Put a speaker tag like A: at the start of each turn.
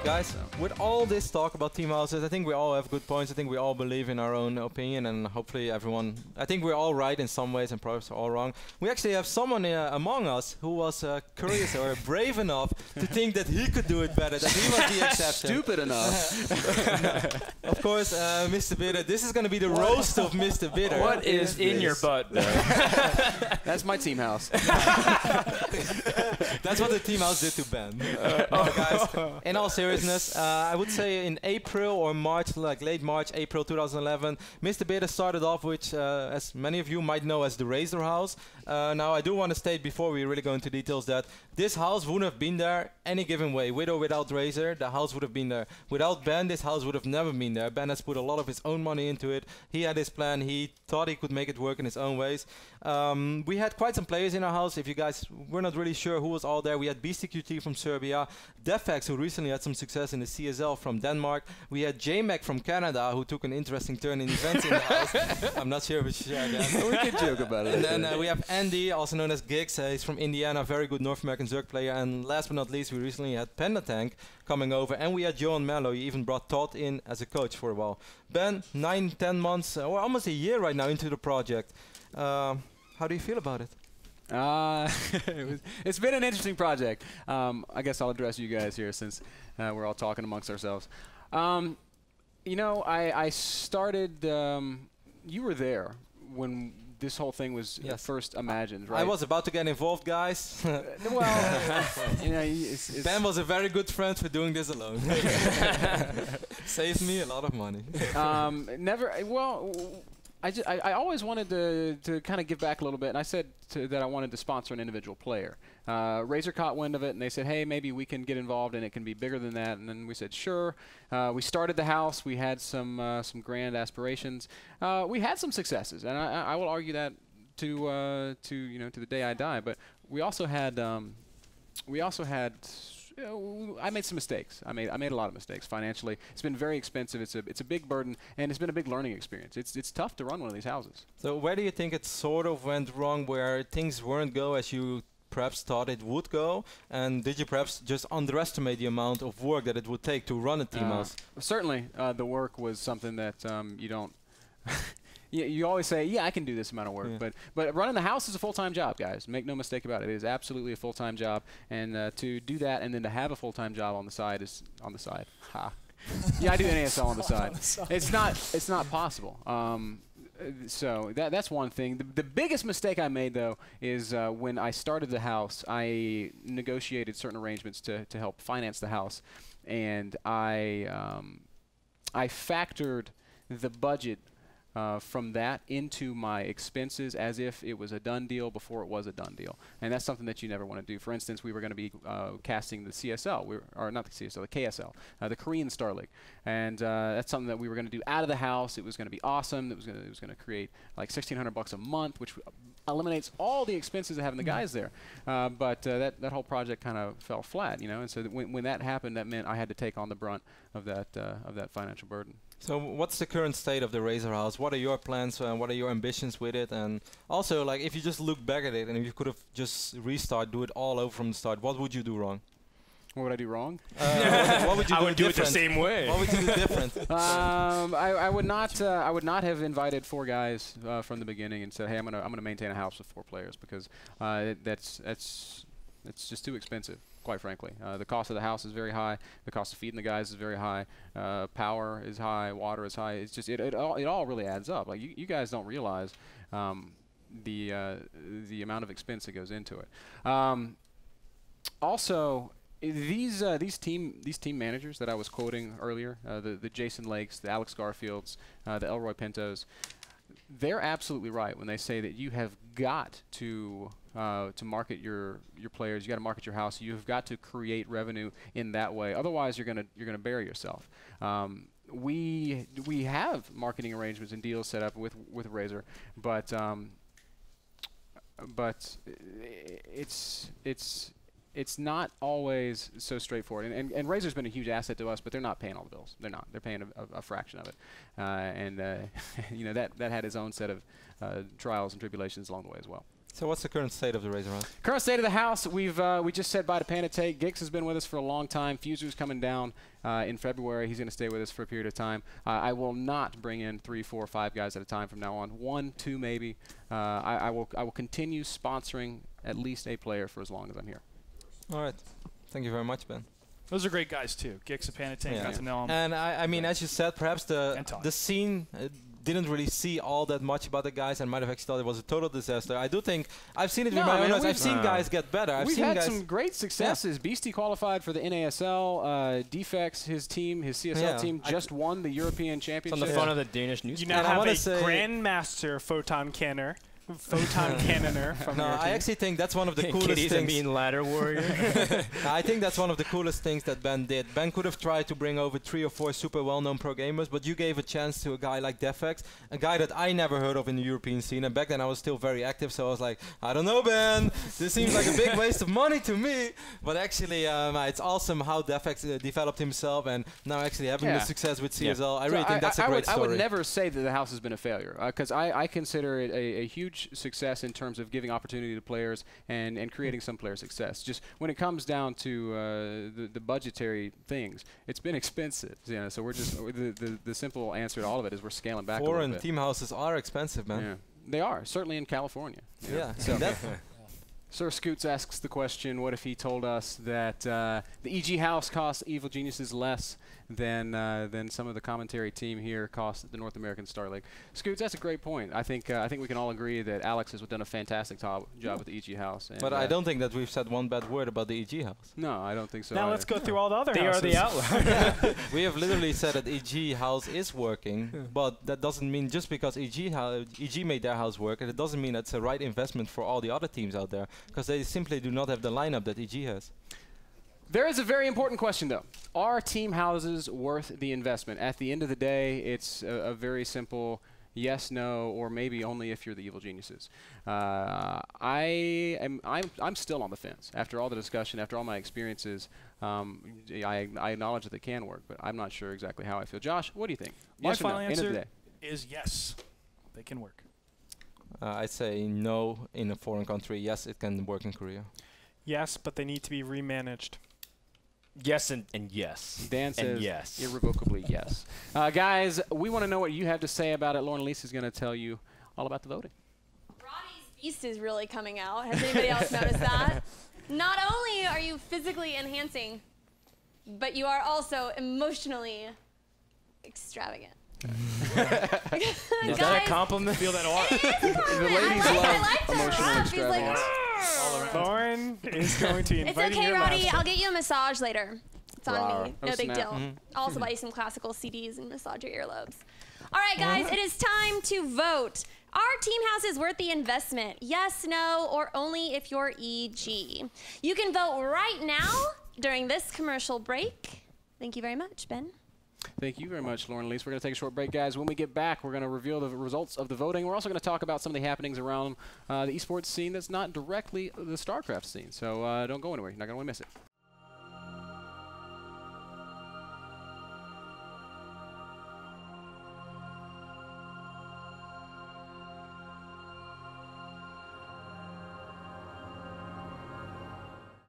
A: Guys, with all this talk about team houses, I think we all have good points. I think we all believe in our own opinion, and hopefully everyone... I think we're all right in some ways and perhaps all wrong. We actually have someone among us who was curious or brave enough to think that he could do it better, that he was the exception.
B: Stupid enough.
A: Of course, MrBitter, this is going to be the roast of MrBitter.
C: What is in your butt?
B: That's my team house.
A: That's what the team house did to Ben. Guys, in all seriousness, I would say in April or March, like late March, April 2011, MrBitter started off with, as many of you might know, as the Razor House. Now, I do want to state before we really go into details that this house wouldn't have been there any given way. With or without Razor, the house would have been there. Without Ben, this house would have never been there. Ben has put a lot of his own money into it. He had his plan. He thought he could make it work in his own ways. We had quite some players in our house. If you guys were not really sure who was all there, we had BCQT from Serbia, Defax, who recently had some success in the CSL from Denmark. We had JMac from Canada, who took an interesting turn in events in the house. I'm not sure which again.
B: We can joke about it.
A: And then we have Andy, also known as Giggs. He's from Indiana, very good North American Zerg player. And last but not least, we recently had Pendatank coming over, and we had Johan Mello. He even brought Todd in as a coach for a while. Ben, 9-10 months, or almost a year right now into the project. How do you feel about it?
B: It's been an interesting project. I guess I'll address you guys here since we're all talking amongst ourselves. You know, I started, you were there when this whole thing was first imagined, right?
A: I was about to get involved, guys.
B: Well, you know,
A: Ben was a very good friend for doing this alone. Saved me a lot of money. I always wanted to kind of give back a little bit, and I said that I wanted to sponsor an individual player. Razor caught wind of it, and they said, hey, maybe we can get involved, and it can be bigger than that. And then we said, sure. We started the house. We had some grand aspirations. We had some successes, and I will argue that to the day I die. But we also had I made some mistakes. I made a lot of mistakes financially. It's been very expensive. It's a big burden, and it's been a big learning experience. It's tough to run one of these houses. So where do you think it sort of went wrong, where things weren't go as you perhaps thought it would go? And did you perhaps just underestimate the amount of work that it would take to run a team house?
B: Certainly, the work was something that you don't. You always say, yeah, I can do this amount of work, but running the house is a full-time job, guys. Make no mistake about it. It is absolutely a full-time job, and to do that and then to have a full-time job on the side is on the side. Ha. Yeah, I do NASL on the side. It's not possible. So that's one thing. The biggest mistake I made, though, is when I started the house, I negotiated certain arrangements to help finance the house, and I factored the budget from that into my expenses as if it was a done deal before it was a done deal. And that's something that you never want to do. For instance, we were going to be casting the CSL, or not the CSL, the KSL, the Korean Star League. And that's something that we were going to do out of the house. It was going to be awesome. It was going to create like $1,600 a month, which eliminates all the expenses of having the guys there. But that whole project kind of fell flat, you know. And so when that happened, that meant I had to take on the brunt of that financial burden.
A: So what's the current state of the Razor House? What are your plans and what are your ambitions with it? And also, like, if you just look back at it and if you could have just do it all over from the start, what would you do wrong?
B: What would I do wrong?
A: What would you do?
C: I would do it the same way.
A: What would you do different?
B: I would not have invited 4 guys from the beginning and said, hey, I'm gonna maintain a house with 4 players, because it's just too expensive, quite frankly. The cost of the house is very high. The cost of feeding the guys is very high. Power is high. Water is high. It's just it all really adds up. Like you guys don't realize the amount of expense that goes into it. Also, these team managers that I was quoting earlier, the Jason Lakes, the Alex Garfields, the Elroy Pintos, they're absolutely right when they say that you have got to market your players. You got to market your house. You've got to create revenue in that way. Otherwise, you're gonna bury yourself. We have marketing arrangements and deals set up with Razor, but it's not always so straightforward. And Razor's been a huge asset to us, but they're not paying all the bills. They're not. They're paying a fraction of it. You know, that had its own set of trials and tribulations along the way as well.
A: So what's the current state of the race around?
B: Current state of the house, we just said bye to Panda Take. Gix has been with us for a long time. Fuser's coming down in February. He's going to stay with us for a period of time. I will not bring in 3, 4, 5 guys at a time from now on. 1, 2 maybe. I will continue sponsoring at least a player for as long as I'm here.
A: All right. Thank you very much, Ben.
D: Those are great guys too. Gix and Panda Take, got to know them.
A: And I mean, as you said, perhaps the scene didn't really see all that much about the guys and might have actually thought it was a total disaster. I do think I've seen it with my own eyes. I've seen guys get better.
B: We've had some great successes. Beastie qualified for the NASL. Defects, his team, his CSL team, just won the European Championship.
C: On the front of the Danish newspaper.
E: You now have a Grandmaster Photon Canner. From
A: I actually think that's one of the coolest
C: Kitty's
A: things.
C: a mean ladder warrior.
A: I think that's one of the coolest things that Ben did. Ben could have tried to bring over 3 or 4 super well-known pro gamers, but you gave a chance to a guy like Defex, a guy that I never heard of in the European scene. And back then I was still very active, so I was like, I don't know, Ben. This seems like a big waste of money to me. But actually, it's awesome how Defex developed himself, and now actually having the success with CSL. I really think that's a great story.
B: I would never say that the house has been a failure, because I consider it a huge success in terms of giving opportunity to players and creating some player success. Just when it comes down to the budgetary things, it's been expensive. You know, so we're just the simple answer to all of it is we're scaling back a little bit.
A: Foreign team houses are expensive, man.
B: Yeah, they are, certainly in California.
A: Yeah.
B: So Sir Scoots asks the question, what if he told us that the EG house costs Evil Geniuses less than some of the commentary team here cost the North American Star League? Scoots, that's a great point. I think we can all agree that Alex has done a fantastic job with the EG house.
A: But I don't think that we've said one bad word about the EG house.
B: No, I don't think so.
E: Now let's go through all the other houses.
C: They are the outlier.
A: We have literally said that EG house is working, but that doesn't mean just because EG made their house work, it doesn't mean it's the right investment for all the other teams out there, because they simply do not have the lineup that EG has.
B: There is a very important question, though. Are team houses worth the investment? At the end of the day, it's a very simple yes, no, or maybe only if you're the Evil Geniuses. I'm still on the fence. After all the discussion, after all my experiences, I acknowledge that they can work, but I'm not sure exactly how I feel. Josh, what do you think?
D: My
B: Yes or
D: final
B: no? End of the
D: answer
B: day.
D: is yes. They can work.
A: I'd say no in a foreign country. Yes, it can work in Korea.
E: Yes, but they need to be remanaged.
C: Yes and yes.
B: Dan says
C: and yes.
B: Irrevocably yes. Guys, we want to know what you have to say about it. Lauren Elise is going to tell you all about the voting.
F: Roddy's beast is really coming out. Has anybody else noticed that? Not only are you physically enhancing, but you are also emotionally extravagant.
C: Is that a compliment?
D: Feel that art?
B: The ladies love emotional extravagance.
E: Lauren is going to invite
F: It's okay, Roddy. I'll get you a massage later. It's on me. No big deal. I'll also buy you some classical CDs and massage your earlobes. All right, guys, it is time to vote. Are team houses worth the investment? Yes, no, or only if you're EG? You can vote right now during this commercial break. Thank you very much, Ben.
B: Thank you very much, Lauren Elise. We're going to take a short break, guys. When we get back, we're going to reveal the results of the voting. We're also going to talk about some of the happenings around the esports scene that's not directly the StarCraft scene. So don't go anywhere. You're not going to want to miss it.